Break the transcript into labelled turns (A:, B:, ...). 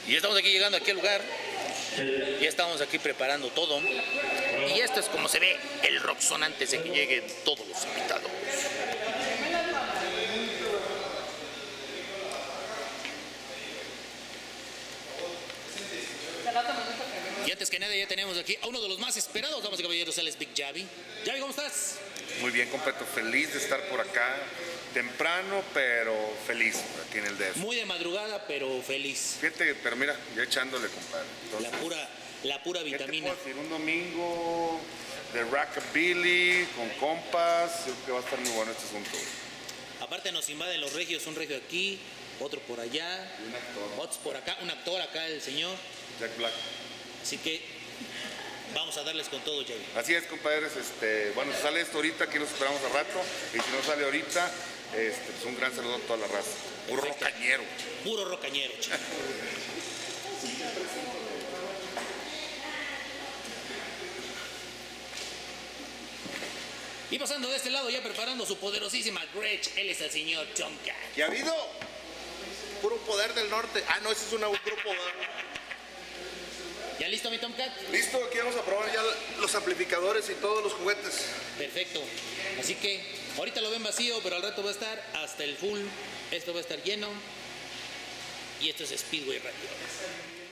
A: Y estamos aquí llegando aquí al lugar. Ya estamos aquí preparando todo. Y esto es como se ve el Roxxon antes de que lleguen todos los invitados. Y antes que nada ya tenemos aquí a uno de los más esperados, damas y caballeros, él es Big Javi. Javi, ¿cómo estás?
B: Muy bien, completo, feliz de estar por acá. Temprano, pero feliz aquí en el DF.
A: Muy de madrugada, pero feliz.
B: Fíjate, pero mira, ya echándole, compadre. Entonces,
A: La pura
B: ¿qué te
A: vitamina.
B: puedo decir? Un domingo de rockabilly, con compas. Yo creo que va a estar muy bueno este asunto.
A: Aparte nos invaden los regios, un regio aquí, otro por allá,
B: Y un actor,
A: otros por acá, un actor acá, el señor.
B: Jack Black.
A: Así que vamos a darles con todo, Javi.
B: Así es, compadres. Bueno, si sale esto ahorita, aquí nos esperamos a rato. Y si no sale ahorita, pues un gran saludo a toda la raza. Puro
A: Perfecto.
B: rocañero.
A: Puro rocañero, chico. Y pasando de este lado, ya preparando su poderosísima Gretsch, él es el señor Tomcat.
C: ¿Y ha habido? Puro poder del norte. Ah, no, ese es un grupo.
A: ¿Ya listo, mi Tomcat?
C: Listo, aquí vamos a probar ya los amplificadores y todos los juguetes.
A: Perfecto. Así que ahorita lo ven vacío, pero al rato va a estar hasta el full. Esto va a estar lleno. Y esto es Speedway Radio.